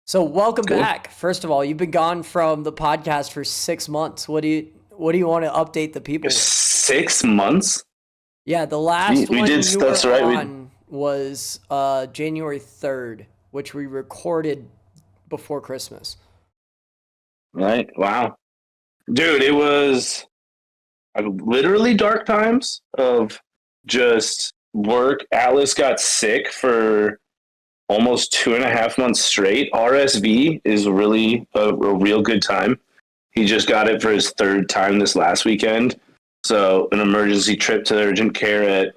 So welcome Cool. back. First of all, you've been gone from the podcast for 6 months. What do you want to update the people with? 6 months. Yeah, the We, last we one did. you That's were right. We on was January 3rd, which we recorded before Christmas. right. Wow, dude. It was literally dark times of just work. Atlas got sick for almost 2.5 months straight. RSV is really a real good time. He just got it for his third time this last weekend. So an emergency trip to urgent care at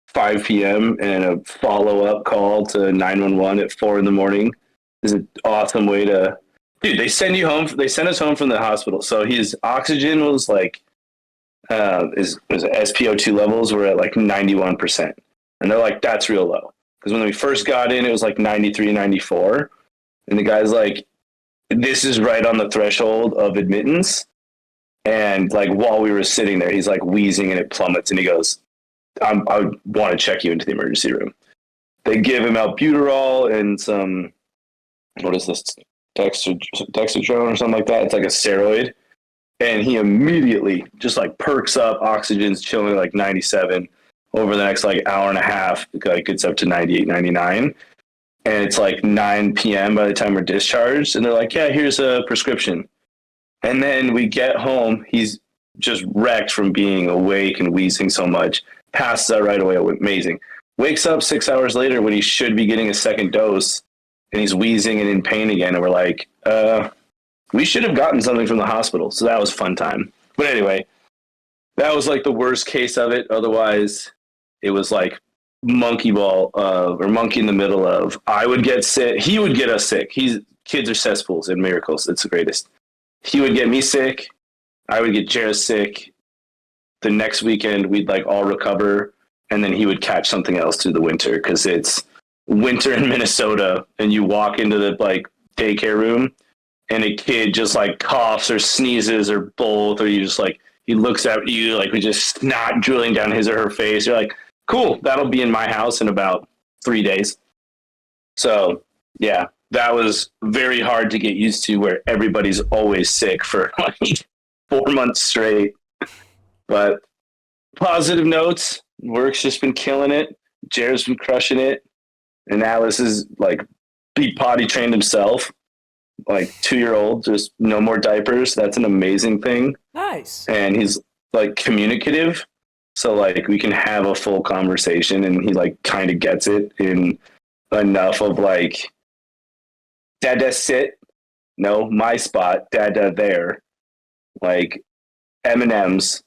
5 p.m. and a follow up call to 911 at 4 in the morning is an awesome way to. Dude, they send you home. They sent us home from the hospital. So his oxygen was like, his SpO2 levels were at like 91%. And they're like, that's real low. Because when we first got in, it was like 93, 94. And the guy's like, this is right on the threshold of admittance. And like while we were sitting there, he's like wheezing and it plummets. And he goes, I would want to check you into the emergency room. They give him albuterol and some, what is this, dexedrone or something like that. It's like a steroid. And he immediately just like perks up, oxygen's chilling like 97. Over the next like hour and a half, like gets up to 98, 99. And it's like 9 p.m. by the time we're discharged. And they're like, yeah, here's a prescription. And then we get home. He's just wrecked from being awake and wheezing so much. Passes out right away. Amazing. Wakes up 6 hours later when he should be getting a second dose. And he's wheezing and in pain again. And we're like, we should have gotten something from the hospital. So that was a fun time. But anyway, that was like the worst case of it. Otherwise, it was like monkey ball or monkey in the middle of I would get sick. He would get us sick. Kids are cesspools and miracles. It's the greatest. He would get me sick. I would get Jared sick. The next weekend, we'd like all recover. And then he would catch something else through the winter because it's winter in Minnesota and you walk into the like daycare room and a kid just like coughs or sneezes or both, or you just like, he looks at you like we just snot drilling down his or her face. You're like, cool, that'll be in my house in about 3 days. So yeah, that was very hard to get used to where everybody's always sick for like 4 months straight. But positive notes, work's just been killing it. Jared's been crushing it. And Alice is like, he potty trained himself, like 2-year-old, just no more diapers. That's an amazing thing. Nice. And he's like communicative. So like we can have a full conversation and he like kind of gets it in enough of like, dada sit. No, my spot. Dada there. Like M&Ms.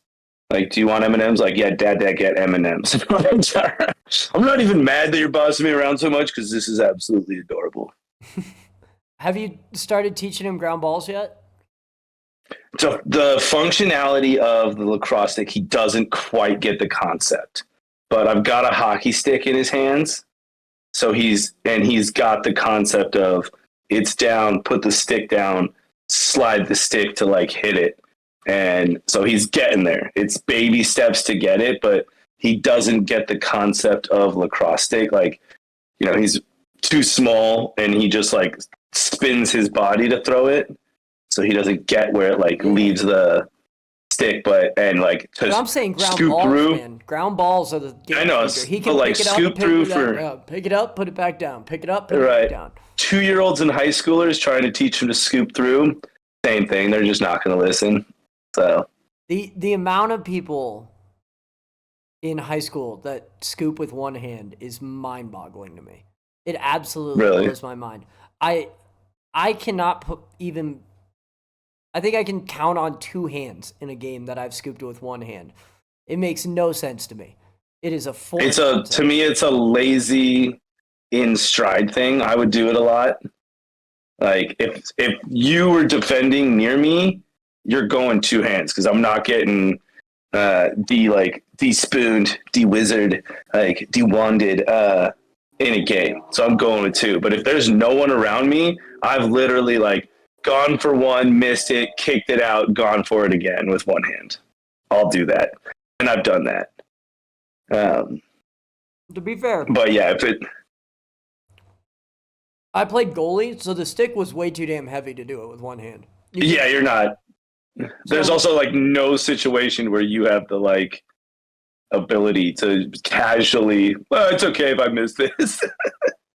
Like, do you want M&Ms? Like, yeah, dad, get M&Ms. I'm not even mad that you're bossing me around so much because this is absolutely adorable. Have you started teaching him ground balls yet? So the functionality of the lacrosse stick, he doesn't quite get the concept. But I've got a hockey stick in his hands. So he's got the concept of it's down, put the stick down, slide the stick to like hit it. And so he's getting there. It's baby steps to get it, but he doesn't get the concept of lacrosse stick. Like, he's too small and he just like spins his body to throw it. So he doesn't get where it like leaves the stick, but I'm saying ground scoop balls, through. man. Ground balls are the game I know, changer. He but can like pick it up, scoop through pick it up, put it back down. Pick it up, put it right. back down. 2-year-olds and high schoolers trying to teach him to scoop through. Same thing. They're just not going to listen. So the amount of people in high school that scoop with one hand is mind-boggling to me. It absolutely blows my mind. I cannot I think I can count on 2 hands in a game that I've scooped with one hand. It makes no sense to me. It is a full. To me, it's a lazy in stride thing. I would do it a lot. Like if you were defending near me, you're going 2 hands because I'm not getting de-spooned, de-wizard, like de-wanded in a game. So I'm going with 2. But if there's no one around me, I've literally like gone for 1, missed it, kicked it out, gone for it again with 1 hand. I'll do that. And I've done that. To be fair. But yeah, I played goalie, so the stick was way too damn heavy to do it with one hand. Yeah, you're not. There's also like no situation where you have the like ability to casually. Well, it's okay if I miss this.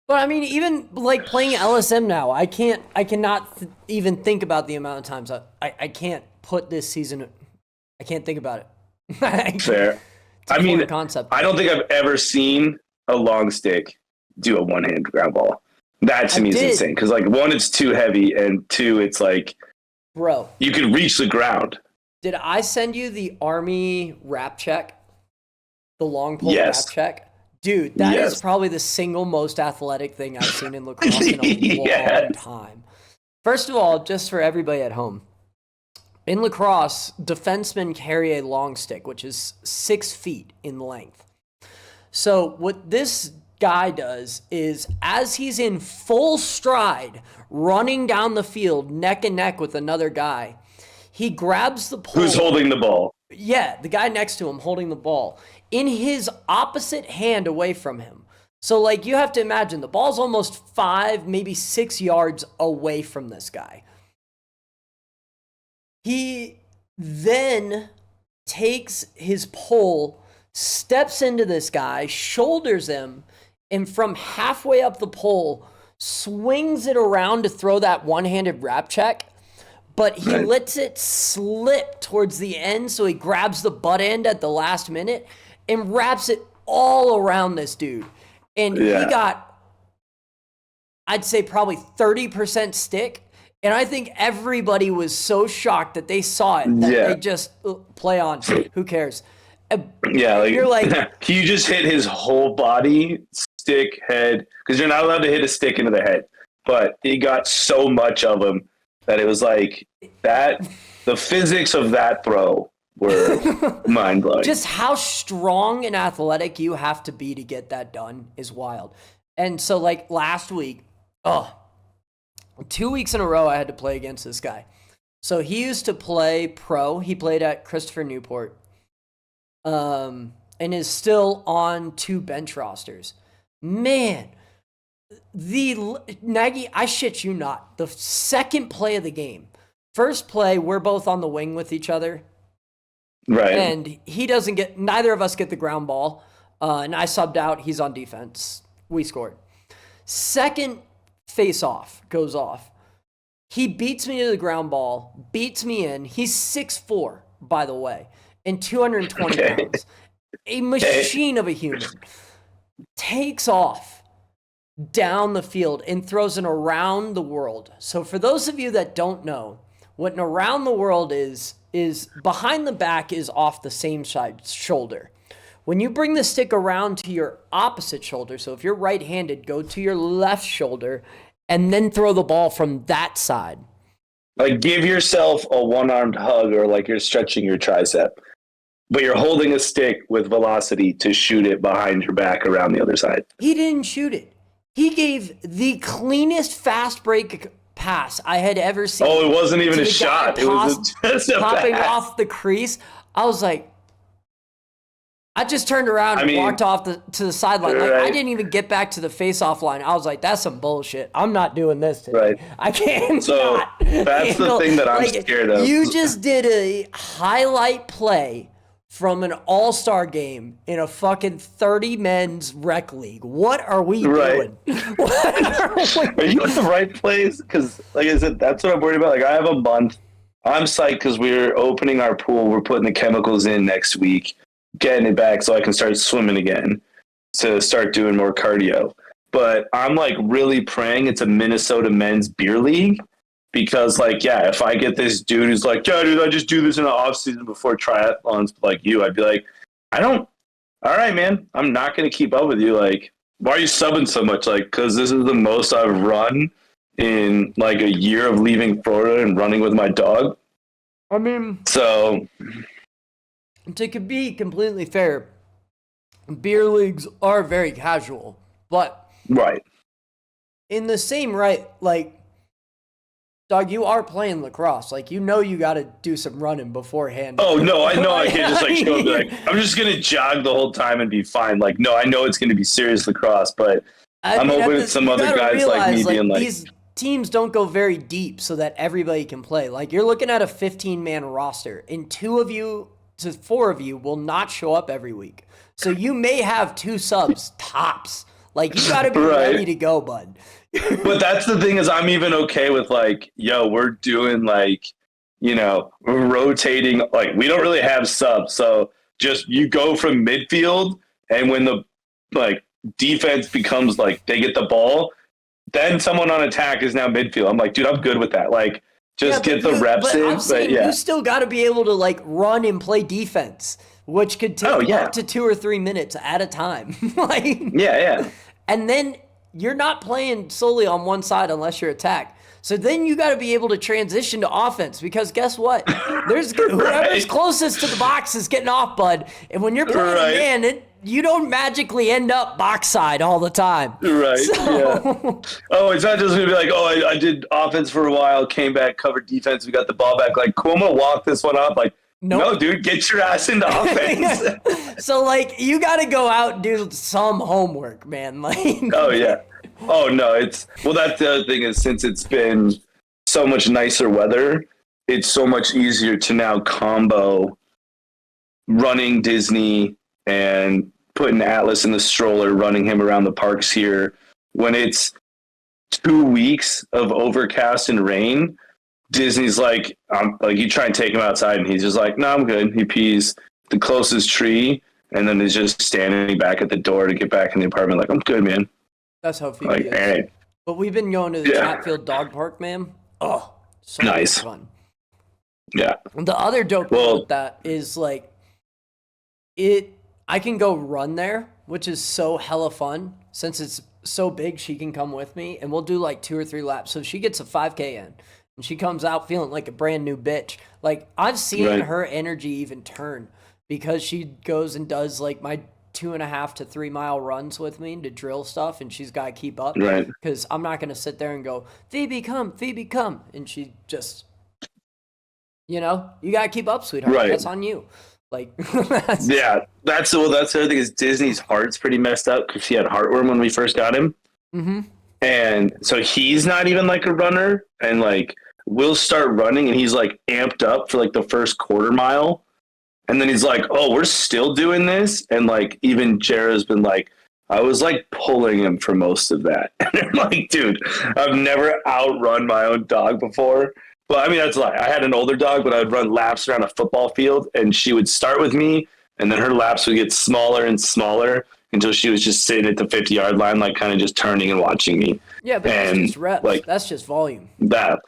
But I mean, even like playing LSM now, I cannot even think about the amount of times I can't put this season. I can't think about it. Fair. I mean, concept. I don't think I've ever seen a long stick do a one-hand ground ball. That to me is insane because, like, one, it's too heavy, and two, it's like, bro, you can reach the ground. Did I send you the Army rap check? The long pole rap check? Dude, that is probably the single most athletic thing I've seen in lacrosse in a long time. First of all, just for everybody at home, in lacrosse, defensemen carry a long stick, which is 6 feet in length. So what this guy does is, as he's in full stride, running down the field, neck and neck with another guy, he grabs the pole. Who's holding the ball? Yeah, the guy next to him holding the ball in his opposite hand away from him. So, like, you have to imagine the ball's almost 5, maybe 6 yards away from this guy. He then takes his pole, steps into this guy, shoulders him, and from halfway up the pole, swings it around to throw that one-handed wrap check. But he lets it slip towards the end, so he grabs the butt end at the last minute and wraps it all around this dude. And he got, I'd say, probably 30% stick. And I think everybody was so shocked that they saw it that they just play on. Who cares? Yeah, like, you're like, he just hit his whole body, stick, head, because you're not allowed to hit a stick into the head. But he got so much of them that it was like that. The physics of that throw were mind blowing. Just how strong and athletic you have to be to get that done is wild. And so, like, last week, 2 weeks in a row, I had to play against this guy. So he used to play pro. He played at Christopher Newport, and is still on 2 bench rosters. Man, the Nagy, I shit you not, the second play of the game. First play, we're both on the wing with each other. Right. And neither of us get the ground ball. And I subbed out. He's on defense. We scored. Second face-off goes off. He beats me to the ground ball, beats me in. He's 6'4", by the way, and 220 pounds. A machine of a human. Takes off down the field and throws an around the world. So for those of you that don't know, what an around the world is behind the back is off the same side shoulder. When you bring the stick around to your opposite shoulder, so if you're right-handed, go to your left shoulder and then throw the ball from that side. Like, give yourself a one-armed hug, or like you're stretching your tricep, but you're holding a stick with velocity to shoot it behind your back around the other side. He didn't shoot it. He gave the cleanest fast break pass I had ever seen. Oh, it wasn't even a shot. It was just a popping pass off the crease. I was like, I just turned around and walked off to the sideline. Like, I didn't even get back to the face-off line. I was like, that's some bullshit. I'm not doing this today. Right. I can't. So that's the thing that I'm scared of. You just did a highlight play from an all-star game in a fucking 30 men's rec league. What are we doing? Are you in the right place? Because, like I said, that's what I'm worried about. Like, I have a month. I'm psyched because we're opening our pool. We're putting the chemicals in next week, getting it back so I can start swimming again, to start doing more cardio. But I'm like really praying it's a Minnesota men's beer league, because like, yeah, if I get this dude who's like, yeah, dude, I just do this in the off season before triathlons, like you, I'd be like, all right, man, I'm not going to keep up with you. Like, why are you subbing so much? Like, cause this is the most I've run in like a year of leaving Florida and running with my dog. I mean, so to be completely fair, beer leagues are very casual, but in the same right, like, dog, you are playing lacrosse. Like, you know you got to do some running beforehand. Oh, no, I know I can't just like show up like, I'm just going to jog the whole time and be fine. Like, no, I know it's going to be serious lacrosse, but I'm hoping it's some other guys like me being like, these teams don't go very deep so that everybody can play. Like, you're looking at a 15-man roster, and 2 of you to 4 of you will not show up every week. So you may have 2 subs tops. Like, you got to be ready to go, bud. But that's the thing is I'm even okay with like, yo, we're doing like, we're rotating. Like, we don't really have subs. So just you go from midfield, and when the like defense becomes like they get the ball, then someone on attack is now midfield. I'm like, dude, I'm good with that. Like, just get the reps in. But you still got to be able to like run and play defense, which could take up to 2 or 3 minutes at a time. Like, yeah. And then you're not playing solely on one side unless you're attack. So then you got to be able to transition to offense, because guess what? There's whoever's closest to the box is getting off, bud. And when you're playing a man, you don't magically end up box side all the time. Right. Yeah. Oh, it's not just going to be like, oh, I did offense for a while, came back, covered defense, we got the ball back. Like, cool, I'm going to walk this one up. Like, no, dude, get your ass into offense. So, like, you got to go out and do some homework, man. Like, oh, yeah. Oh, no, that's the other thing is, since it's been so much nicer weather, it's so much easier to now combo running Disney and putting Atlas in the stroller, running him around the parks here. When it's 2 weeks of overcast and rain, Disney's like, you try and take him outside, and he's just like, no, I'm good. He pees the closest tree, and then he's just standing back at the door to get back in the apartment. Like, I'm good, man. That's how Phoebe is. Right. But we've been going to the Chatfield Dog Park, man. Oh, so nice. Much fun. Yeah. The other dope thing with that is, like, I can go run there, which is so hella fun. Since it's so big, she can come with me, and we'll do like 2 or 3 laps. So she gets a 5K in, and she comes out feeling like a brand new bitch. Like, I've seen her energy even turn, because she goes and does like my 2.5 to 3 mile runs with me to drill stuff, and she's got to keep up. Right. Because I'm not going to sit there and go, Phoebe, come. And she just, you got to keep up, sweetheart. Right. That's on you. Like, that's the other thing is Disney's heart's pretty messed up, because he had heartworm when we first got him. Mm-hmm. And so he's not even like a runner, and like we'll start running and he's like amped up for like the first quarter mile. And then he's like, oh, we're still doing this. And like, even Jara's been like, I was like pulling him for most of that. And I'm like, dude, I've never outrun my own dog before. Well, I mean, that's a lie. I had an older dog, but I would run laps around a football field, and she would start with me, and then her laps would get smaller and smaller until she was just sitting at the 50-yard line, like kind of just turning and watching me. Yeah, but that's just reps. Like, that's just volume. That.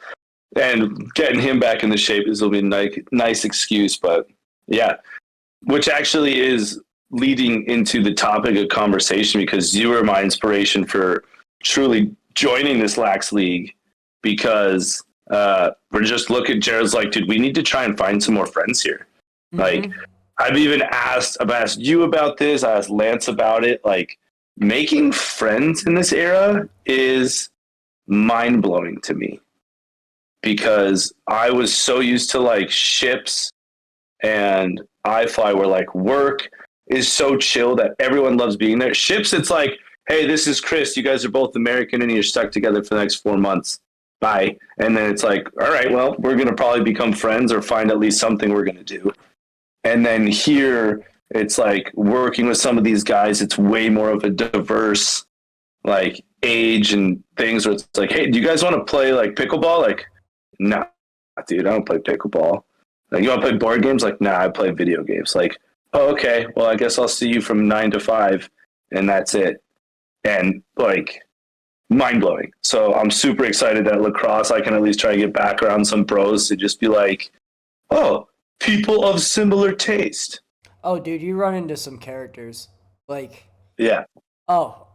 And getting him back into shape will be a nice excuse, but yeah. Which actually is leading into the topic of conversation, because you were my inspiration for truly joining this Lax League, because we're just looking, Jared's like, dude, we need to try and find some more friends here. Mm-hmm. Like, I've asked you about this. I asked Lance about it. Like, making friends in this era is mind blowing to me, because I was so used to like ships and iFly, where like work is so chill that everyone loves being there. Ships, it's like, hey, this is Chris. You guys are both American and you're stuck together for the next 4 months. Bye. And then it's like, all right, well, we're going to probably become friends or find at least something we're going to do. And then here, it's like working with some of these guys, it's way more of a diverse like age and things, where it's like, hey, do you guys want to play like pickleball? Like, nah, dude, I don't play pickleball. Like, you want to play board games? Like, nah, I play video games. Like, oh, okay, well, I guess I'll see you from 9 to 5, and that's it. And like, mind-blowing. So I'm super excited that Lacrosse, I can at least try to get back around some bros to just be like, oh, people of similar taste. Oh, dude, you run into some characters. Like, yeah. Oh,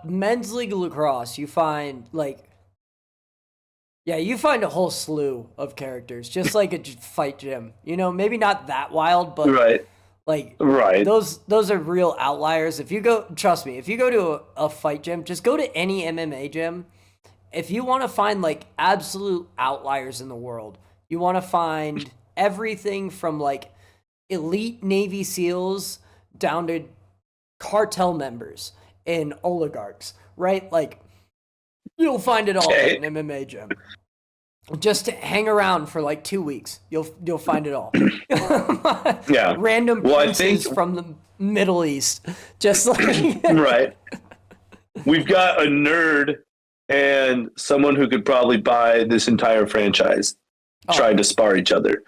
men's league lacrosse, you find like, yeah, you find a whole slew of characters, just like a fight gym. Maybe not that wild, but like, those are real outliers. If you go, trust me, if you go to a fight gym, just go to any MMA gym. If you want to find like absolute outliers in the world, you want to find everything from like elite Navy SEALs down to cartel members. and oligarchs, right? Like, you'll find it all in an MMA gym. Just hang around for like 2 weeks. You'll find it all. Yeah. Random princes from the Middle East. Just like right. We've got a nerd and someone who could probably buy this entire franchise trying to spar each other.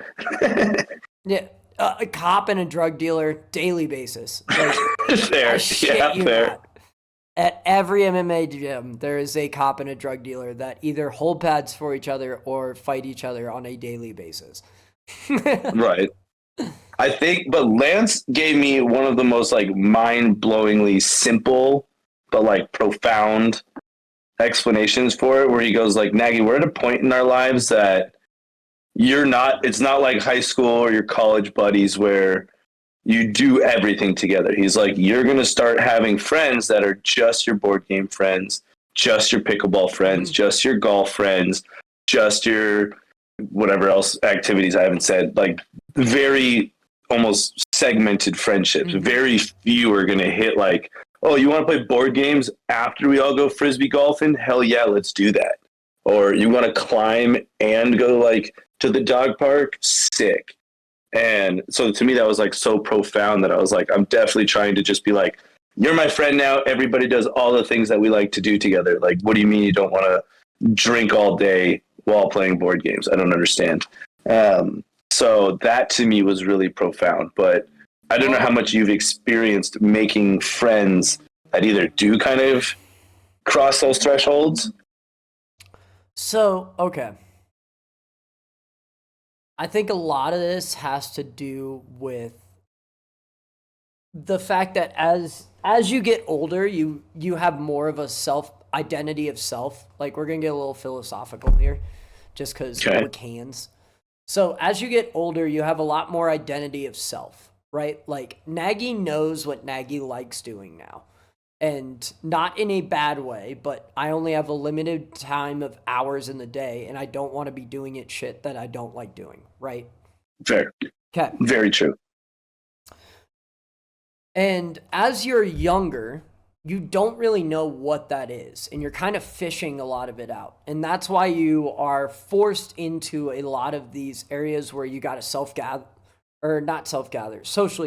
Yeah. A cop and a drug dealer, daily basis. Like, fair. Fair. At every MMA gym, there is a cop and a drug dealer that either hold pads for each other or fight each other on a daily basis. Right. I think, but Lance gave me one of the most like mind-blowingly simple, but like profound explanations for it, where he goes like, Nagy, we're at a point in our lives that it's not like high school or your college buddies where you do everything together. He's like, you're going to start having friends that are just your board game friends, just your pickleball friends, just your golf friends, just your whatever else activities I haven't said, like very almost segmented friendships. Very few are going to hit like, oh, you want to play board games after we all go Frisbee golfing? Hell yeah, let's do that. Or you want to climb and go like to the dog park? Sick. And so to me, that was like so profound that I was like, I'm definitely trying to just be like, you're my friend now. Everybody does all the things that we like to do together. Like, what do you mean you don't want to drink all day while playing board games? I don't understand. So that to me was really profound. But I don't know how much you've experienced making friends that either do kind of cross those thresholds. So, okay. I think a lot of this has to do with the fact that as you get older, you have more of a identity of self. Like, we're going to get a little philosophical here just because we're cans. So as you get older, you have a lot more identity of self, right? Like, Nagy knows what Nagy likes doing now. And not in a bad way, but I only have a limited time of hours in the day, and I don't want to be doing shit that I don't like doing, right? Fair. Okay. Very true. And as you're younger, you don't really know what that is, and you're kind of fishing a lot of it out. And that's why you are forced into a lot of these areas where you got to socially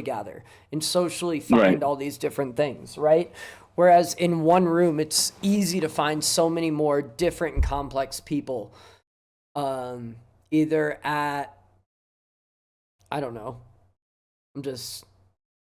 gather and socially find all these different things, right? Whereas in one room, it's easy to find so many more different and complex people, either at, I don't know,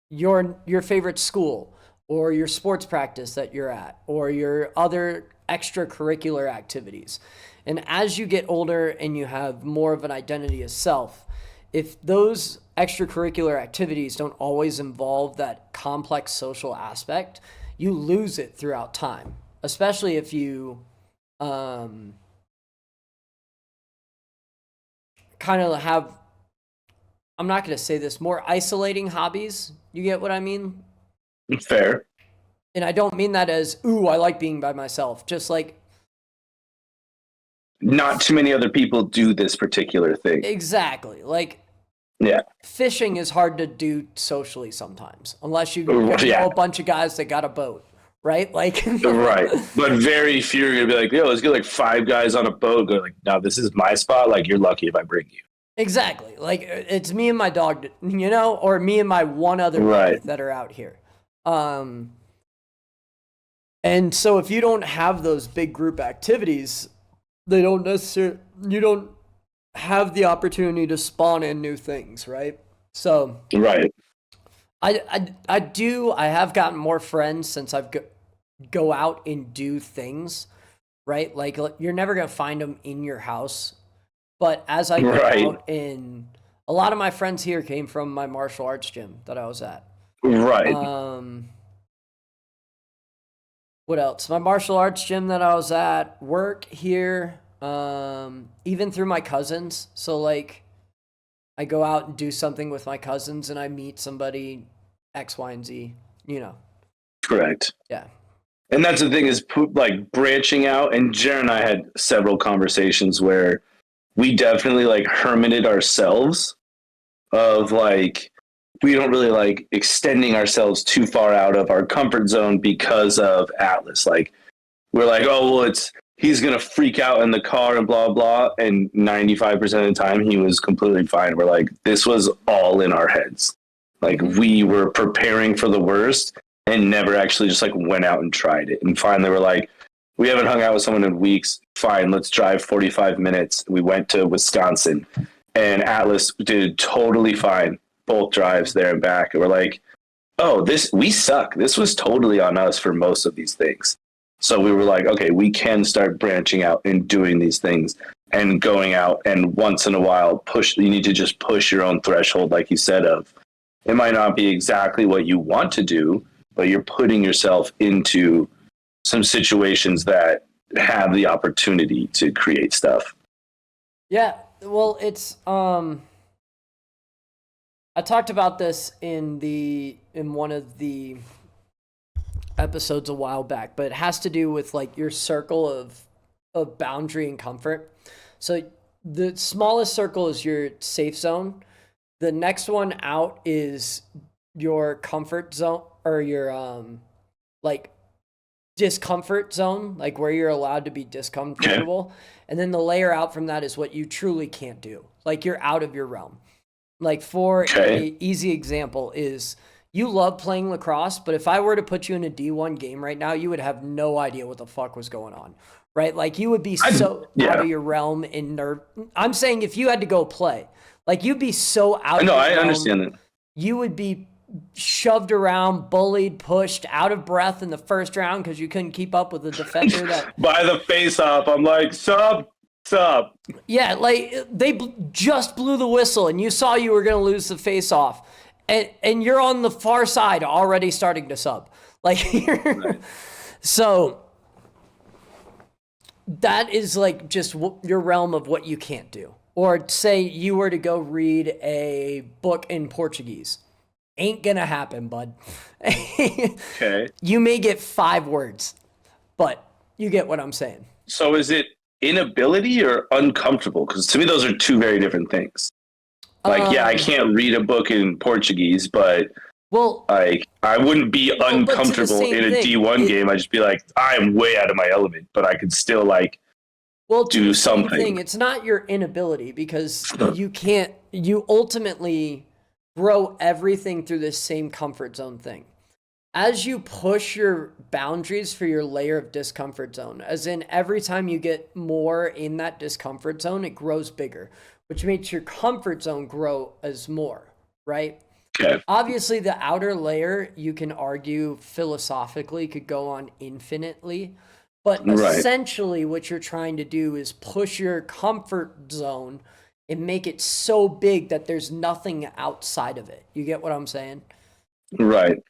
your favorite school, or your sports practice that you're at, or your other extracurricular activities. And as you get older and you have more of an identity of self, if those extracurricular activities don't always involve that complex social aspect, you lose it throughout time, especially if you kind of have, I'm not going to say this, more isolating hobbies. You get what I mean? Fair. And I don't mean that as, ooh, I like being by myself. Just like, not too many other people do this particular thing. Exactly. Like, yeah, fishing is hard to do socially sometimes, unless you know a bunch of guys that got a boat, right? Like, right. But very few are gonna be like, yo, let's get like 5 guys on a boat. Go like, no, this is my spot. Like, you're lucky if I bring you. Exactly. Like, it's me and my dog, or me and my one other buddy that are out here. And so if you don't have those big group activities, you don't have the opportunity to spawn in new things, right? So I have gotten more friends since I've go out and do things, right? Like, you're never gonna find them in your house, but as I go out, and a lot of my friends here came from my martial arts gym that I was at. What else? My martial arts gym that I was at, work here, even through my cousins. So, like, I go out and do something with my cousins and I meet somebody X, Y, and Z, Correct. Yeah. And that's the thing, is like branching out. And Jared and I had several conversations where we definitely like hermited ourselves of like, we don't really like extending ourselves too far out of our comfort zone because of Atlas. Like, we're like, oh, well, he's going to freak out in the car and blah, blah. And 95% of the time, he was completely fine. We're like, this was all in our heads. Like, we were preparing for the worst and never actually just like went out and tried it. And finally, we're like, we haven't hung out with someone in weeks. Fine, let's drive 45 minutes. We went to Wisconsin, and Atlas did totally fine. Both drives there and back. And we're like, oh, we suck. This was totally on us for most of these things. So we were like, okay, we can start branching out and doing these things and going out. And once in a while, you need to just push your own threshold, like you said, of it might not be exactly what you want to do, but you're putting yourself into some situations that have the opportunity to create stuff. Yeah, well, it's I talked about this in one of the episodes a while back, but it has to do with like your circle of boundary and comfort. So the smallest circle is your safe zone. The next one out is your comfort zone, or your like discomfort zone, like where you're allowed to be discomfortable. And then the layer out from that is what you truly can't do. Like, you're out of your realm. Like, for a easy example is, you love playing lacrosse, but if I were to put you in a D1 game right now, you would have no idea what the fuck was going on, right? Like, you would be out of your realm in nerve. I'm saying if you had to go play, like, you'd be so out of your realm. I understand that. You would be shoved around, bullied, pushed, out of breath in the first round because you couldn't keep up with the defender. That by the face-off, I'm like, sub. Yeah, like, they just blew the whistle, and you saw you were going to lose the face-off. And you're on the far side already starting to sub. Like, right. So that is like just your realm of what you can't do. Or say you were to go read a book in Portuguese. Ain't gonna happen, bud. Okay. You may get 5 words, but you get what I'm saying. So is it inability or uncomfortable? Because to me, those are 2 very different things. Like, I can't read a book in Portuguese, but like, I wouldn't be uncomfortable in a D1 game. I'd just be like, I'm way out of my element, but I could still like do something. It's not your inability, because you ultimately grow everything through this same comfort zone thing. As you push your boundaries for your layer of discomfort zone, as in every time you get more in that discomfort zone, it grows bigger, which makes your comfort zone grow as more, right? Okay. Obviously, the outer layer, you can argue philosophically, could go on infinitely. But essentially what you're trying to do is push your comfort zone and make it so big that there's nothing outside of it. You get what I'm saying? Right.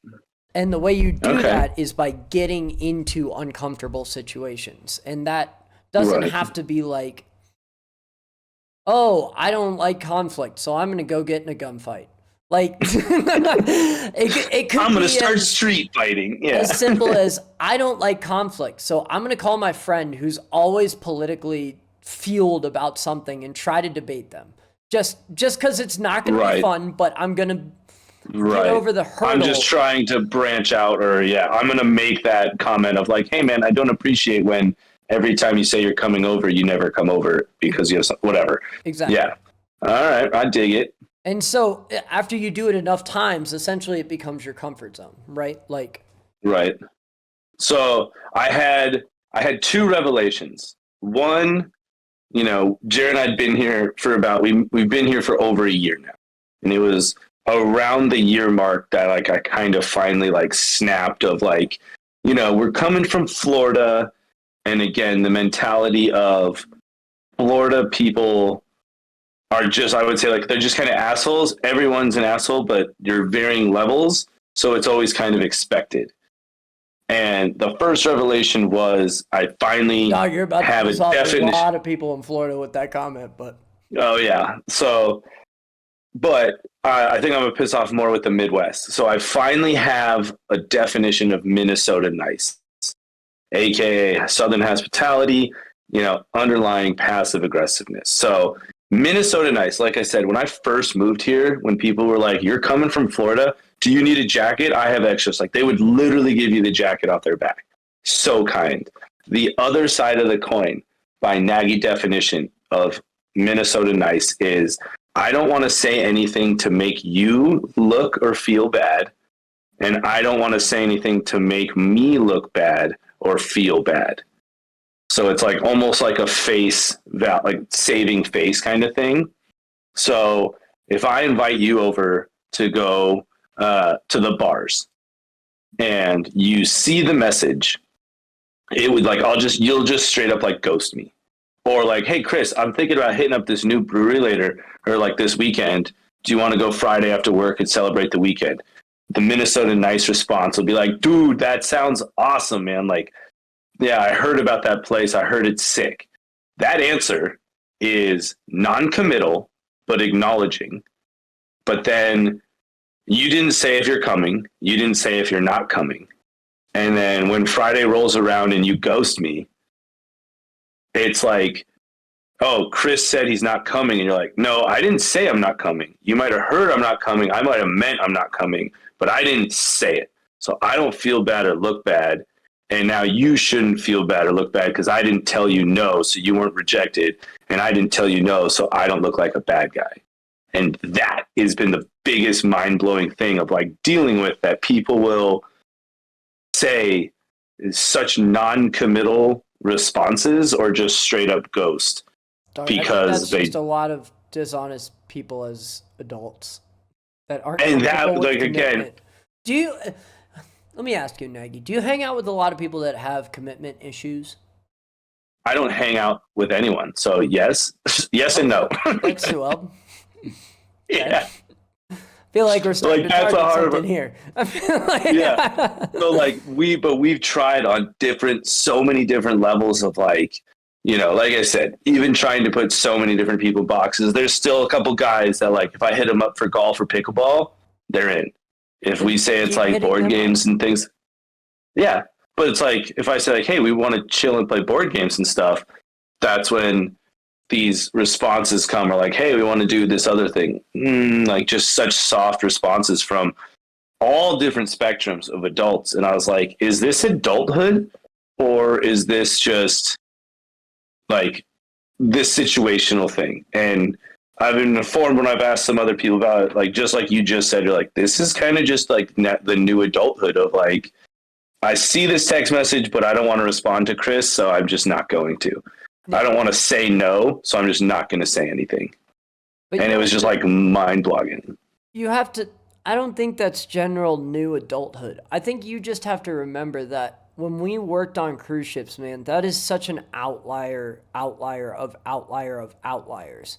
And the way you do that is by getting into uncomfortable situations. And that doesn't have to be like, oh, I don't like conflict, so I'm going to go get in a gunfight. Like, it could I'm going to start street fighting. Yeah. As simple as, I don't like conflict, so I'm going to call my friend who's always politically fueled about something and try to debate them. Just because it's not going to be fun, but I'm going to get over the hurdle. I'm just trying to branch out, or I'm going to make that comment of like, hey man, I don't appreciate when every time you say you're coming over, you never come over because you have whatever. Exactly. Yeah. All right. I dig it. And so after you do it enough times, essentially it becomes your comfort zone, right? Like, right. So I had 2 revelations. One, Jared and I'd been here for we've been here for over a year now. And it was around the year mark that like I kind of finally like snapped of like, we're coming from Florida. And again, the mentality of Florida people are just, I would say, like, they're just kind of assholes. Everyone's an asshole, but you're varying levels. So it's always kind of expected. And the first revelation was I finally you're about to have a definition. A lot of people in Florida with that comment, but. Oh, yeah. So, but I think I'm going to piss off more with the Midwest. So I finally have a definition of Minnesota nice, AKA Southern hospitality, underlying passive aggressiveness. So Minnesota nice. Like I said, when I first moved here, when people were like, "You're coming from Florida, do you need a jacket?" I have extras. Like they would literally give you the jacket off their back. So kind. The other side of the coin, by Nagy definition of Minnesota nice, is I don't want to say anything to make you look or feel bad, and I don't want to say anything to make me look bad or feel bad. So it's like almost like a like saving face kind of thing. So if I invite you over to go to the bars and you see the message, it would like you'll just straight up like ghost me, or like, hey Chris, I'm thinking about hitting up this new brewery later or like this weekend. Do you want to go Friday after work and celebrate the weekend? The Minnesota nice response will be like, dude, that sounds awesome, man. Like, yeah, I heard about that place. I heard it's sick. That answer is non-committal, but acknowledging. But then you didn't say if you're coming. You didn't say if you're not coming. And then when Friday rolls around and you ghost me, it's like, oh, Chris said he's not coming. And you're like, no, I didn't say I'm not coming. You might have heard I'm not coming. I might have meant I'm not coming, but I didn't say it. So I don't feel bad or look bad. And now you shouldn't feel bad or look bad because I didn't tell you no, so you weren't rejected. And I didn't tell you no, so I don't look like a bad guy. And that has been the biggest mind-blowing thing of like dealing with, that people will say such non-committal responses or just straight up ghost. Because that's just a lot of dishonest people as adults that aren't. And that, like, again, do you? Let me ask you, Nagy. Do you hang out with a lot of people that have commitment issues? I don't hang out with anyone, so yes, yes and no. Thanks, Suel. Yeah. I feel like we're starting to target something here. I feel like yeah. So like we've tried on so many different levels of like, you know, like I said, even trying to put so many different people in boxes. There's still a couple guys that like, if I hit them up for golf or pickleball, they're in. If we say it's like board games and things, yeah. But it's like, if I say like, hey, we want to chill and play board games and stuff, that's when these responses come, or like, hey, we want to do this other thing. Like just such soft responses from all different spectrums of adults. And I was like, is this adulthood, or is this just like this situational thing? And I've been informed when I've asked some other people about it, like, just like you just said, you're like, this is kind of just like the new adulthood of like, I see this text message, but I don't want to respond to Chris, so I'm just not going to. I don't want to say no, so I'm just not going to say anything. But and it was just like mind-blogging. You have to, I don't think that's general new adulthood. I think you just have to remember that when we worked on cruise ships, man, that is such an outlier of outliers.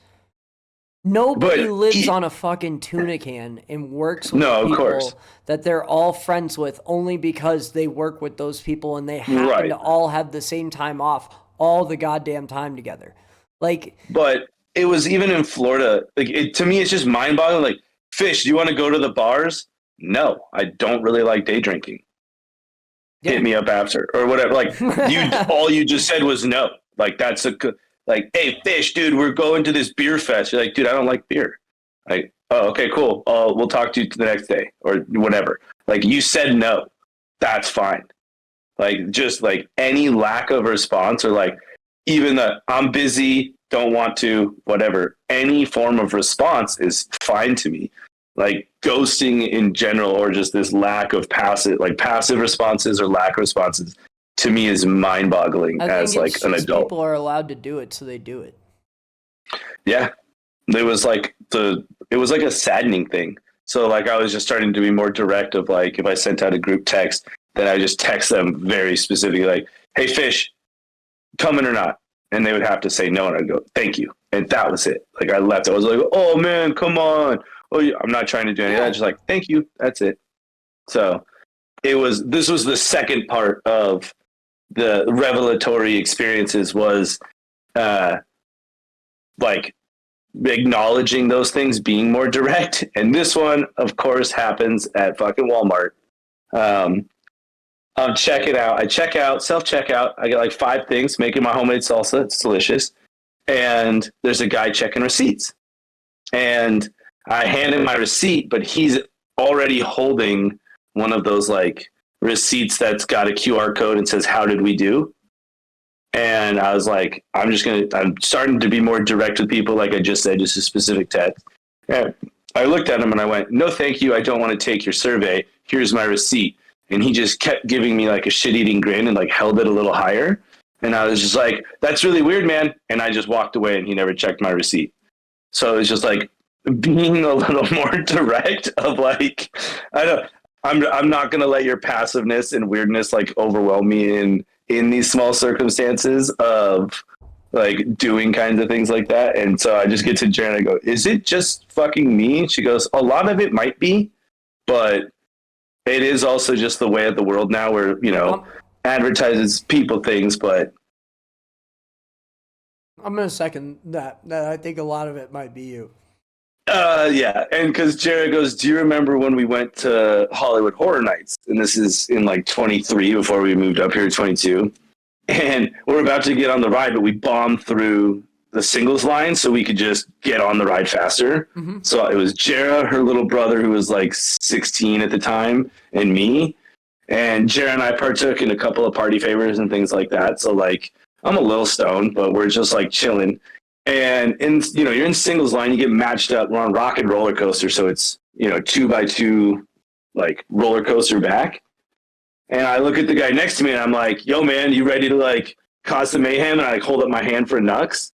Nobody lives on a fucking tuna can and works with people that they're all friends with only because they work with those people and they happen to all have the same time off all the goddamn time together. Like, but it was even in Florida. Like, to me, it's just mind-boggling. Like, Fish, do you want to go to the bars? No, I don't really like day drinking. Yeah. Hit me up after or whatever. Like, all you just said was no. Like, that's a good. Like, hey, Fish, dude, we're going to this beer fest. You're like, dude, I don't like beer. Like, oh, okay, cool. We'll talk to you the next day or whatever. Like, you said no. That's fine. Like, just like any lack of response or like even the I'm busy, don't want to, whatever. Any form of response is fine to me. Like ghosting in general, or just this lack of passive responses or lack of responses, to me is mind-boggling as like an adult. People are allowed to do it, so they do it. Yeah, it was like a saddening thing. So like I was just starting to be more direct of like, if I sent out a group text, then I just text them very specifically like, hey, Fish, coming or not? And they would have to say no, and I'd go, thank you. And that was it. Like I left. I was like, oh man, come on. Oh, I'm not trying to do anything. I just like, thank you. That's it. So this was the second part of the revelatory experiences was like acknowledging those things, being more direct. And this one, of course, happens at fucking Walmart. Check it out. I check out, self-checkout. I get like 5 things, making my homemade salsa. It's delicious. and there's a guy checking receipts. And I hand him my receipt, but he's already holding one of those like receipts that's got a QR code and says, "How did we do?" And I was like, I'm starting to be more direct with people. Like I just said, just a specific text. And I looked at him and I went, "No, thank you. I don't want to take your survey. Here's my receipt." And he just kept giving me like a shit-eating grin and like held it a little higher. And I was just like, "That's really weird, man." And I just walked away and he never checked my receipt. So it was just like being a little more direct of like, I'm not going to let your passiveness and weirdness like overwhelm me in these small circumstances of like doing kinds of things like that. And so I just get to Jen and I go, "Is it just fucking me?" She goes, "A lot of it might be, but it is also just the way of the world now where, advertises people things." But I'm going to second that I think a lot of it might be you. Yeah. And because Jared goes, "Do you remember when we went to Hollywood Horror Nights?" And this is in like 23 before we moved up here, 22. And we're about to get on the ride, but we bombed through the singles line so we could just get on the ride faster. Mm-hmm. So it was Jara, her little brother, who was like 16 at the time, and me. And Jara and I partook in a couple of party favors and things like that. So like, I'm a little stoned, but we're just like chilling. And you're in singles line, you get matched up. We're on Rocket Roller Coaster, so it's 2x2 like roller coaster back. And I look at the guy next to me and I'm like, "Yo, man, you ready to like cause some mayhem?" And I like hold up my hand for Nux.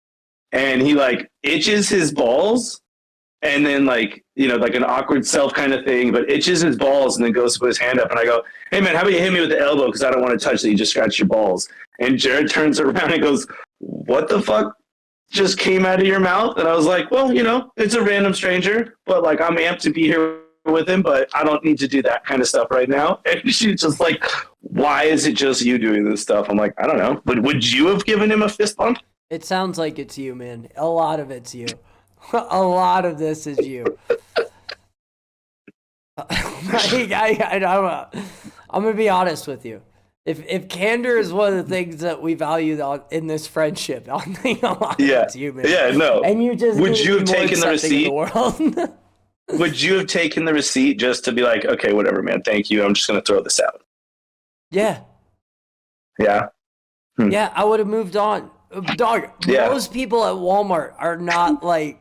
And he like itches his balls and then like, like an awkward self kind of thing, but itches his balls and then goes to put his hand up. And I go, "Hey, man, how about you hit me with the elbow? Because I don't want to touch that. You just scratch your balls." And Jared turns around and goes, "What the fuck just came out of your mouth?" And I was like, "Well, it's a random stranger, but like I'm amped to be here with him, but I don't need to do that kind of stuff right now." And she's just like, "Why is it just you doing this stuff?" I'm like, "I don't know. But would you have given him a fist bump?" It sounds like it's you, man. A lot of it's you. A lot of this is you. I'm gonna be honest with you. If candor is one of the things that we value in this friendship, I'll think a lot of it's you, man. Yeah, no. And you just would you have taken the receipt? The Would you have taken the receipt just to be like, "Okay, whatever, man, thank you. I'm just gonna throw this out"? Yeah. Yeah. Yeah, I would have moved on. Dog, most people at Walmart are not like...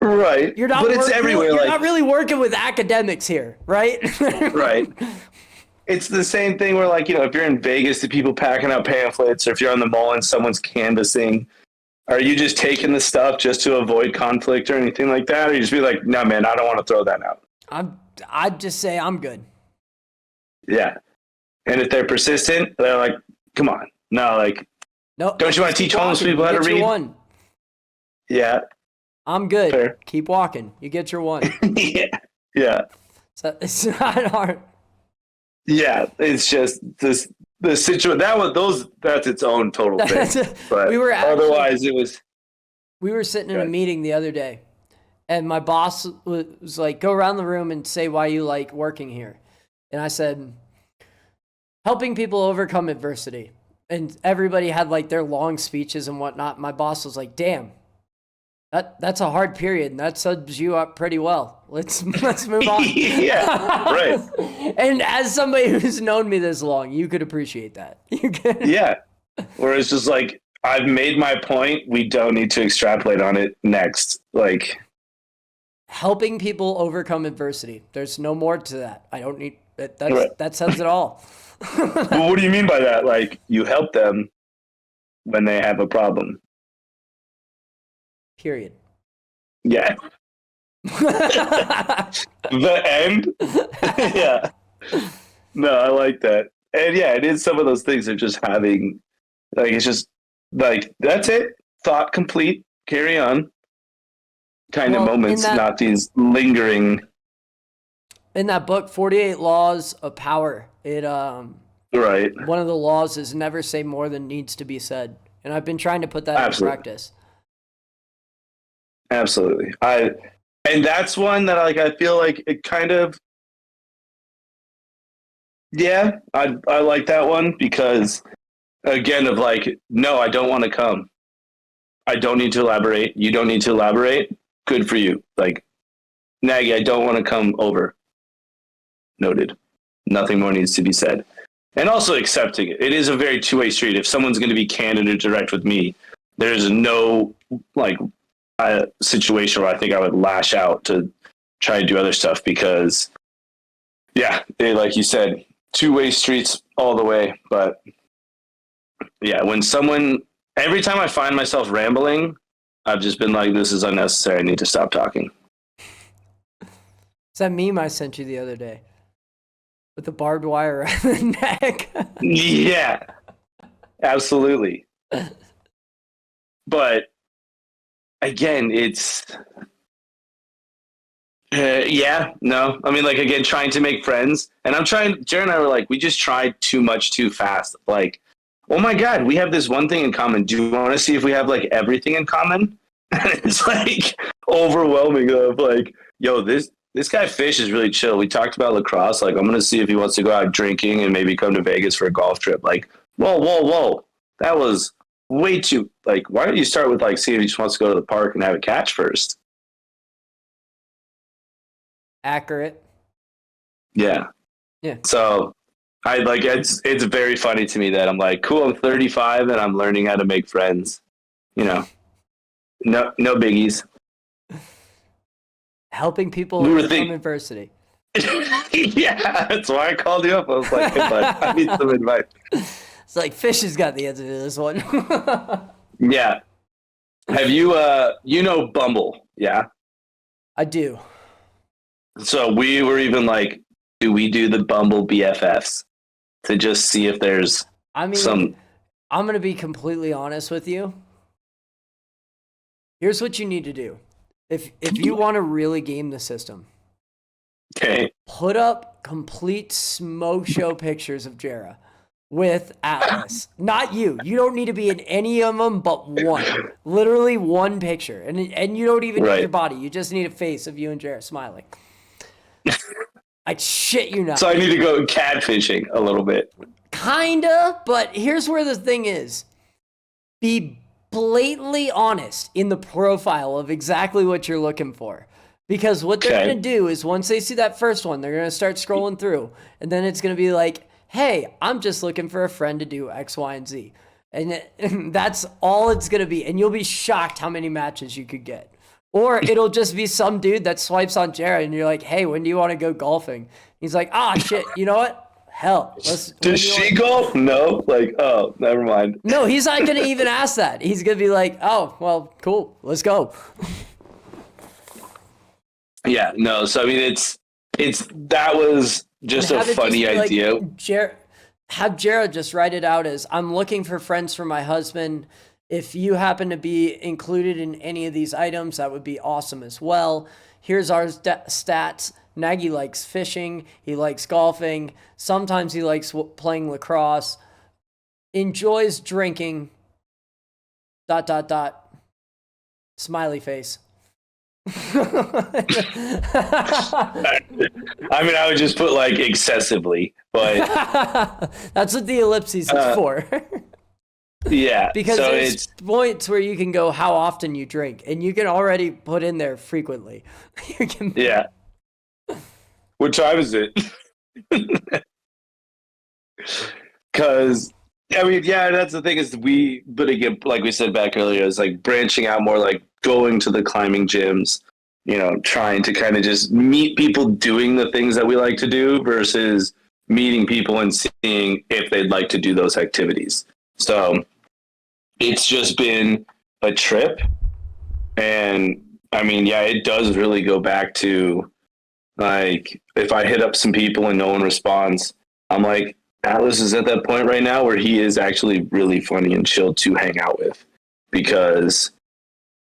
Right. But it's everywhere. You're not really working with academics here, right? Right. It's the same thing where like, if you're in Vegas, the people packing out pamphlets, or if you're on the mall and someone's canvassing, are you just taking the stuff just to avoid conflict or anything like that? Or you just be like, "No, man, I don't want to throw that out"? I'd just say I'm good. Yeah. And if they're persistent, they're like, "Come on. No, like, no, don't you want to teach homeless people how to read?" One. Yeah. I'm good. Fair. Keep walking. You get your one. Yeah. Yeah. So it's not hard. Yeah. It's just the situation that's its own total thing. But otherwise it was. We were sitting in a meeting the other day and my boss was like, "Go around the room and say why you like working here." And I said, "Helping people overcome adversity." And everybody had like their long speeches and whatnot. My boss was like, "Damn, that's a hard period, and that sums you up pretty well. Let's move on." Yeah, right. And as somebody who's known me this long, you could appreciate that. Yeah. Where it's just like, I've made my point. We don't need to extrapolate on it next. Like, helping people overcome adversity. There's no more to that. I don't need that. That says it all. Well, what do you mean by that? Like, you help them when they have a problem. Period. Yeah. The end? Yeah. No, I like that. And yeah, it is some of those things of just having, like, it's just like, that's it. Thought complete. Carry on. Kind of moments, not these lingering. In that book, 48 Laws of Power, right. One of the laws is never say more than needs to be said. And I've been trying to put that into practice. Absolutely. And that's one that I feel like it kind of, yeah, I like that one because, again, of like, no, I don't want to come. I don't need to elaborate. You don't need to elaborate. Good for you. Like, Nagy, I don't want to come over. Noted. Nothing more needs to be said. And also accepting it. It is a very two-way street. If someone's going to be candid or direct with me, there's no situation where I think I would lash out to try to do other stuff because, yeah, like you said, two-way streets all the way. But yeah, every time I find myself rambling, I've just been like, this is unnecessary. I need to stop talking. It's that meme I sent you the other day with the barbed wire around the neck. Yeah, absolutely. But again, it's no. I mean, like, again, trying to make friends, and Jared and I were like, we just tried too much too fast. Like, oh my God, we have this one thing in common. Do you want to see if we have like everything in common? And it's like overwhelming of like, yo, this guy Fish is really chill. We talked about lacrosse. Like, I'm going to see if he wants to go out drinking and maybe come to Vegas for a golf trip. Like, whoa. That was way too, like, why don't you start with like, see if he just wants to go to the park and have a catch first? Accurate. Yeah. So I like, it's very funny to me that I'm like, cool, I'm 35 and I'm learning how to make friends, no biggies. Helping people overcome adversity. Yeah, that's why I called you up. I was like, hey, bud, I need some advice. It's like Fish has got the answer to this one. Yeah. Have you, Bumble? Yeah. I do. So we were even like, do we do the Bumble BFFs to just see if there's I'm going to be completely honest with you. Here's what you need to do. If you want to really game the system, okay, put up complete smoke show pictures of Jera with Atlas. Not you. You don't need to be in any of them but one. Literally one picture. And you don't even need your body. You just need a face of you and Jera smiling. I shit you not. So I need to go catfishing a little bit. Kinda, but here's where the thing is. Be blatantly honest in the profile of exactly what you're looking for. Because what they're going to do is once they see that first one, they're going to start scrolling through. And then it's going to be like, hey, I'm just looking for a friend to do X, Y, and Z. And that's all it's going to be. And you'll be shocked how many matches you could get. Or it'll just be some dude that swipes on Jared and you're like, hey, when do you want to go golfing? He's like, shit, you know what? Hell. Does she golf? No. Like, oh, never mind. No, he's not going to even ask that. He's going to be like, oh, well, cool. Let's go. Yeah, no. So, I mean, that was just a funny idea. Like, have Jared just write it out as, I'm looking for friends for my husband. If you happen to be included in any of these items, that would be awesome as well. Here's our stats. Nagy likes fishing. He likes golfing. Sometimes he likes playing lacrosse. Enjoys drinking. ... Smiley face. I mean, I would just put like excessively, but that's what the ellipses is for. Yeah, because so there's points where you can go how often you drink, and you can already put in there frequently. Yeah. What time is it? Because I mean, yeah, that's the thing is but again, like we said back earlier, is like branching out more, like going to the climbing gyms, trying to kind of just meet people doing the things that we like to do versus meeting people and seeing if they'd like to do those activities. So it's just been a trip. And I mean, yeah, it does really go back to like, if I hit up some people and no one responds, I'm like, Atlas is at that point right now where he is actually really funny and chill to hang out with because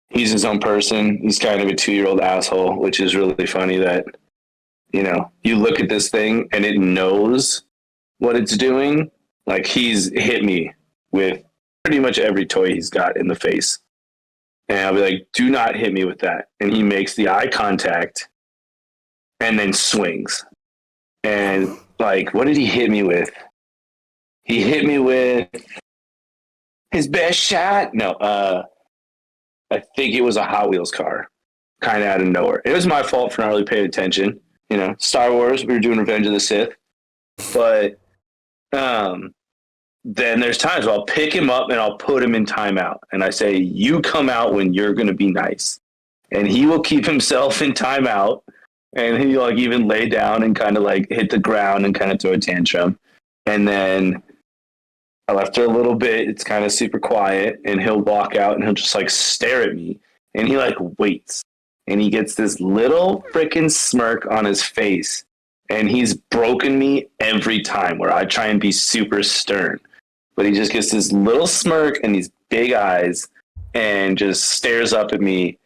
he's his own person. He's kind of a 2-year-old asshole, which is really funny that, you look at this thing and it knows what it's doing. Like, he's hit me with pretty much every toy he's got in the face. And I'll be like, do not hit me with that. And he makes the eye contact and then swings. And like, what did he hit me with? He hit me with his best shot. No, I think it was a Hot Wheels car, kind of out of nowhere. It was my fault for not really paying attention. You know, Star Wars, we were doing Revenge of the Sith. But then there's times where I'll pick him up and I'll put him in timeout. And I say, you come out when you're going to be nice. And he will keep himself in timeout. And he like even lay down and kind of like hit the ground and kind of throw a tantrum. And then after a little bit, it's kind of super quiet. And he'll walk out and he'll just like stare at me. And he like waits. And he gets this little freaking smirk on his face. And he's broken me every time where I try and be super stern. But he just gets this little smirk and these big eyes and just stares up at me.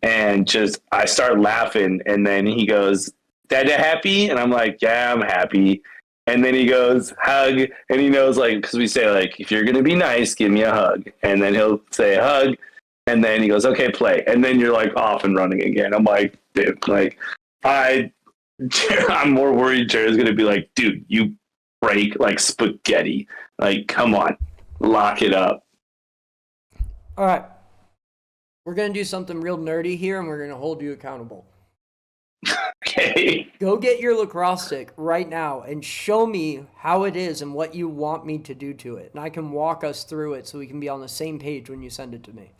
And just, I start laughing. And then he goes, Dada happy? And I'm like, yeah, I'm happy. And then he goes, hug. And he knows, like, because we say, like, if you're going to be nice, give me a hug. And then he'll say hug. And then he goes, okay, play. And then you're like off and running again. I'm like, dude, like, I'm more worried Jared's going to be like, dude, you break like spaghetti. Like, come on, lock it up. All right. We're going to do something real nerdy here, and we're going to hold you accountable. Okay. Go get your lacrosse stick right now and show me how it is and what you want me to do to it. And I can walk us through it so we can be on the same page when you send it to me.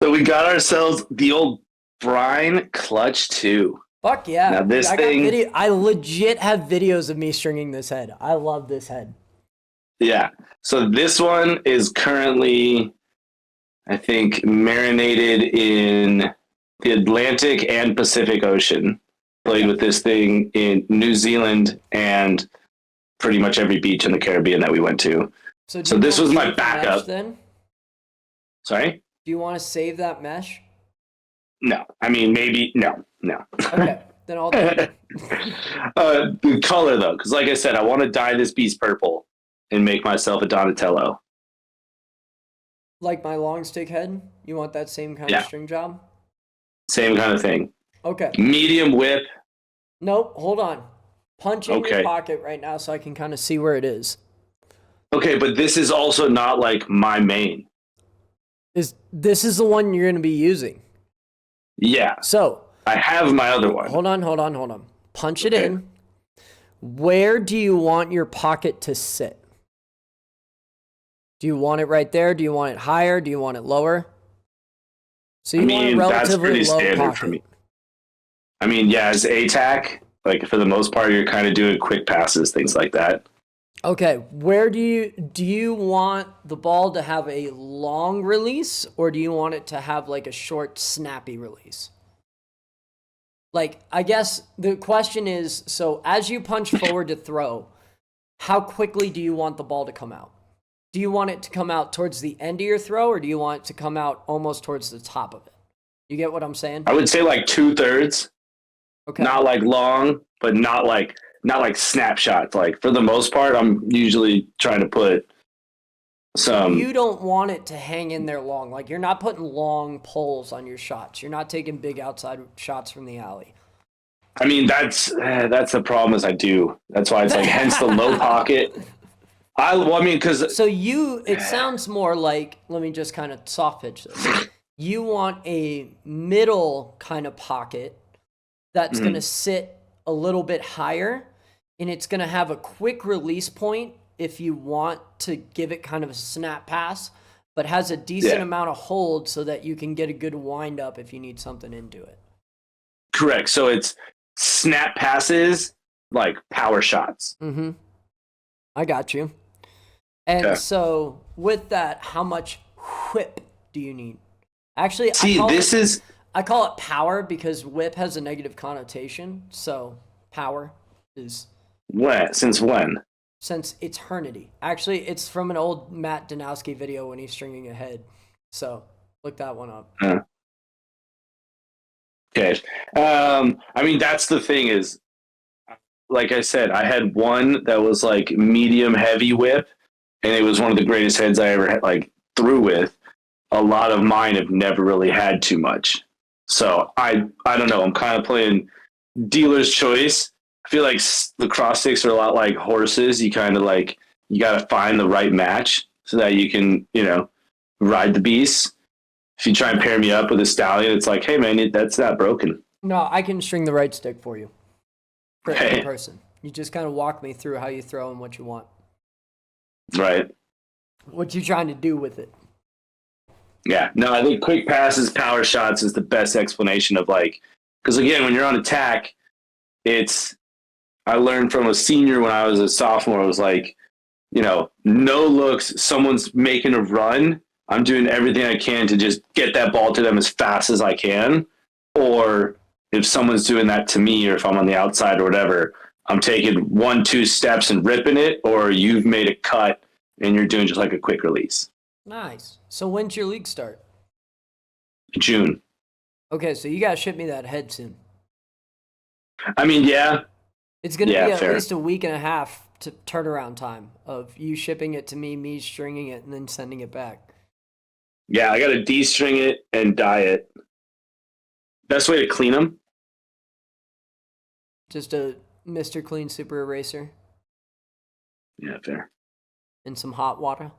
So we got ourselves the old Brine Clutch 2. Fuck yeah. Now this thing... I legit have videos of me stringing this head. I love this head. Yeah. So this one is currently, I think, marinated in the Atlantic and Pacific Ocean. Played with this thing in New Zealand and pretty much every beach in the Caribbean that we went to. So this was my backup. Then? Sorry? Do you want to save that mesh? No. I mean, maybe. No. Okay. Then I'll do it. The color, though, because like I said, I want to dye this beast purple and make myself a Donatello. Like my long stick head? You want that same kind of string job? Same kind of thing. Okay. Medium whip. Nope, hold on. Punch in your pocket right now so I can kind of see where it is. Okay, but this is also not like my main. This is the one you're going to be using? Yeah. So. I have my other one. Hold on. Punch it in. Where do you want your pocket to sit? Do you want it right there? Do you want it higher? Do you want it lower? So you want a relatively that's pretty low standard pocket. for me. I mean, yeah, as ATAC, like for the most part, you're kind of doing quick passes, things like that. Okay, where do you want the ball to have a long release, or do you want it to have like a short, snappy release? Like, I guess the question is, so as you punch forward to throw, how quickly do you want the ball to come out? Do you want it to come out towards the end of your throw, or do you want it to come out almost towards the top of it? You get what I'm saying? I would say like 2/3. Okay. Not like long, but not like snapshots. Like for the most part, I'm usually trying to put some. You don't want it to hang in there long. Like you're not putting long poles on your shots. You're not taking big outside shots from the alley. I mean, that's the problem is I do. That's why it's like hence the low pocket. Because so it sounds more like, let me just kind of soft pitch this. You want a middle kind of pocket that's going to sit a little bit higher, and it's going to have a quick release point if you want to give it kind of a snap pass, but has a decent amount of hold so that you can get a good wind up if you need something into it. Correct. So it's snap passes, like power shots. Mm-hmm. I got you. And so with that, how much whip do you need? Actually, I call it power because whip has a negative connotation. So power is... When? Since when? Since eternity. Actually, it's from an old Matt Danowski video when he's stringing a head. So look that one up. Okay. I mean, that's the thing is, like I said, I had one that was like medium heavy whip, and it was one of the greatest heads I ever had, like threw with. A lot of mine have never really had too much. So I don't know. I'm kind of playing dealer's choice. I feel like lacrosse sticks are a lot like horses. You kind of like, you got to find the right match so that you can, ride the beast. If you try and pair me up with a stallion, it's like, hey man, that's not broken. No, I can string the right stick for you. For Hey. any person. You just kind of walk me through how you throw and what you want. Right. What you trying to do with it. Yeah. No, I think quick passes, power shots is the best explanation of like, because again, when you're on attack, I learned from a senior when I was a sophomore, it was like, no looks, someone's making a run. I'm doing everything I can to just get that ball to them as fast as I can. Or if someone's doing that to me, or if I'm on the outside or whatever, I'm taking 1-2 steps and ripping it, or you've made a cut and you're doing just like a quick release. Nice. So when's your league start? June. Okay, so you gotta ship me that head soon. I mean, yeah. It's gonna be at fair. least a week and a half to turnaround time of you shipping it to me stringing it, and then sending it back. Yeah, I gotta de-string it and dye it. Best way to clean them? Just a Mr. Clean Super Eraser. Yeah, fair. And some hot water.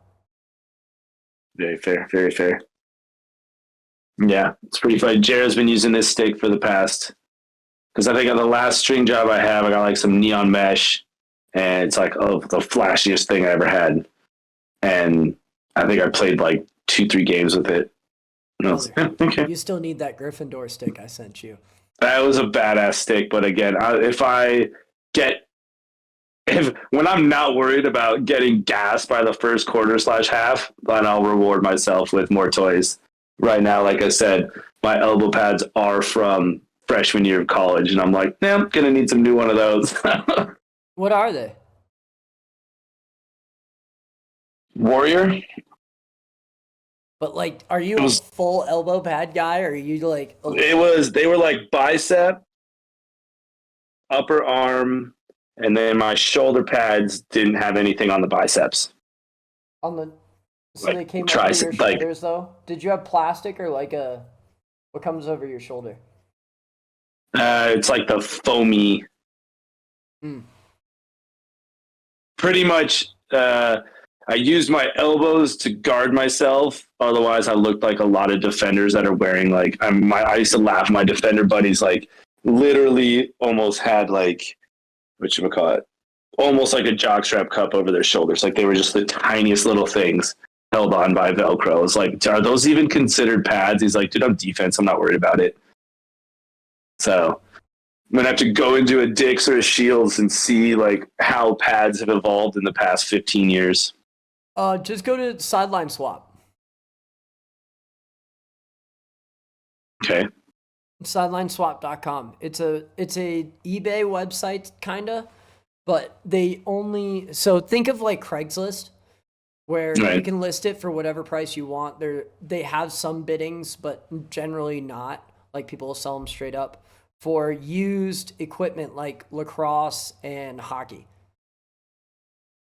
Very fair. Very fair. Yeah, it's pretty funny. Jared's been using this stick for the past, because I think on the last string job I have, I got like some neon mesh, and it's like, oh, the flashiest thing I ever had. And I think I played like 2-3 games with it. And I was like, okay. You still need that Gryffindor stick I sent you. That was a badass stick, but again, when I'm not worried about getting gassed by the first quarter/half, then I'll reward myself with more toys. Right now, like I said, my elbow pads are from freshman year of college, and I'm like, I'm gonna need some new one of those. What are they? Warrior. But like, are you a full elbow pad guy, or are you like? They were like bicep, upper arm, and then my shoulder pads didn't have anything on the biceps. So they came over your shoulders though? Did you have plastic or like what comes over your shoulder? It's like the foamy. Pretty much, I used my elbows to guard myself. Otherwise, I looked like a lot of defenders that are wearing like I used to laugh. My defender buddies like literally almost had like whatchamacallit, almost like a jockstrap cup over their shoulders. Like they were just the tiniest little things held on by Velcro. It's like, are those even considered pads? He's like, dude, I'm defense. I'm not worried about it. So I'm gonna have to go into a Dick's or a Shields and see like how pads have evolved in the past 15 years. Just go to Sideline Swap. Okay. Sidelineswap.com. It's a eBay website kinda, but so think of like Craigslist, where you can list it for whatever price you want. They have some biddings, but generally not. Like people will sell them straight up for used equipment like lacrosse and hockey.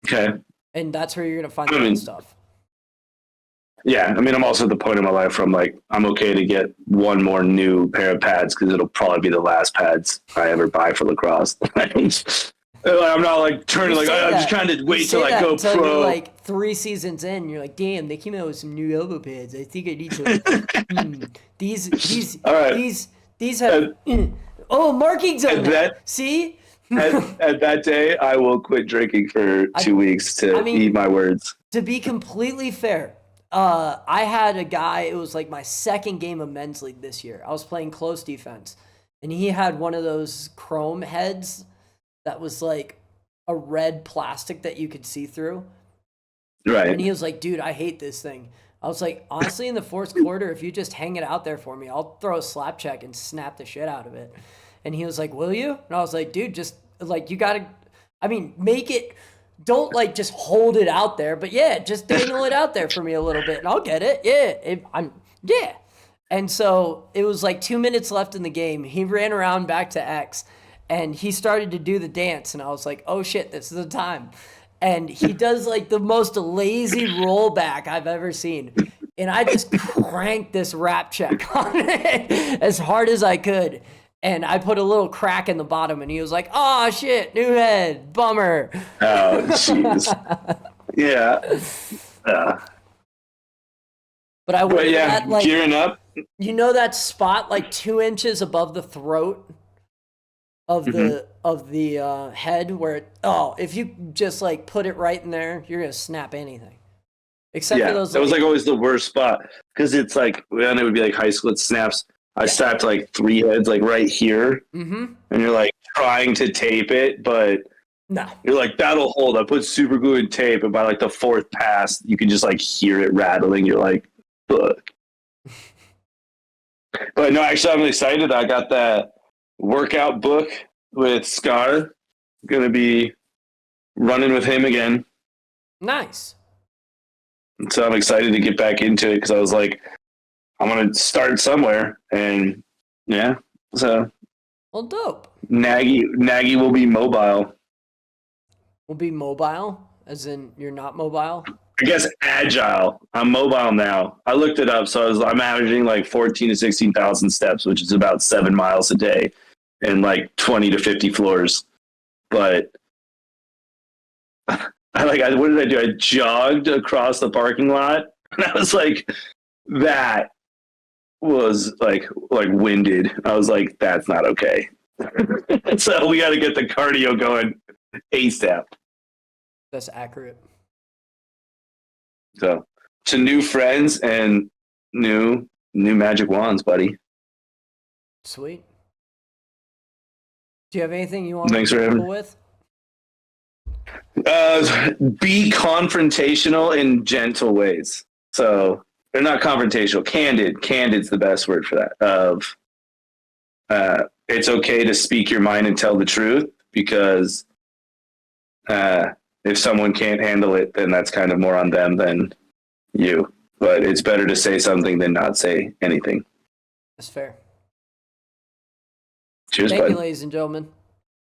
Okay. And that's where you're gonna find that stuff. Yeah, I mean, I'm also at the point in my life where I'm like, I'm okay to get one more new pair of pads because it'll probably be the last pads I ever buy for lacrosse. I'm not like turning like I'm just trying to wait till I go pro. You're like 3 seasons in, you're like, damn, they came out with some new elbow pads. I think I need to. These all right. These have markings on them. See. At that day, I will quit drinking for 2 weeks to eat my words. To be completely fair, I had a guy, it was like my second game of men's league this year. I was playing close defense, and he had one of those chrome heads that was like a red plastic that you could see through. Right. And he was like, dude, I hate this thing. I was like, honestly, in the fourth quarter, if you just hang it out there for me, I'll throw a slap check and snap the shit out of it. And he was like, will you? And I was like, dude, just like, you gotta, make it, don't like just hold it out there, but yeah, just dangle it out there for me a little bit and I'll get it. Yeah. And so it was like 2 minutes left in the game. He ran around back to X and he started to do the dance. And I was like, oh shit, this is the time. And he does like the most lazy rollback I've ever seen. And I just cranked this rap check on it as hard as I could. And I put a little crack in the bottom, and he was like, oh, shit, new head, bummer. Oh, jeez. Yeah. But I would gearing up. You know that spot like 2 inches above the throat of the head where if you just like put it right in there, you're gonna snap anything. Except for those. That was like always the worst spot because it's like when it would be like high school, it snaps. I snapped like 3 heads like right here, and you're like trying to tape it, but no, you're like that'll hold. I put super glue and tape, and by like the 4th pass, you can just like hear it rattling. You're like, fuck. But no, actually, I'm excited. I got that workout book with Scar. Gonna be running with him again. Nice. So I'm excited to get back into it because I was like, I'm gonna start somewhere, and so. Well, dope. Nagy will be mobile. Will be mobile, as in you're not mobile. I guess agile. I'm mobile now. I looked it up, so I'm averaging like 14 to 16,000 steps, which is about 7 miles a day, and like 20 to 50 floors. But what did I do? I jogged across the parking lot, and I was like, that was like winded. I was like, that's not okay. So we got to get the cardio going ASAP. That's accurate. So to new friends and new magic wands, buddy. Sweet. Do you have anything you want Thanks to for having me with? Be confrontational in gentle ways. So they're not confrontational. Candid. Candid's the best word for that. It's okay to speak your mind and tell the truth because if someone can't handle it, then that's kind of more on them than you. But it's better to say something than not say anything. That's fair. Cheers, Thank bud. you, ladies and gentlemen.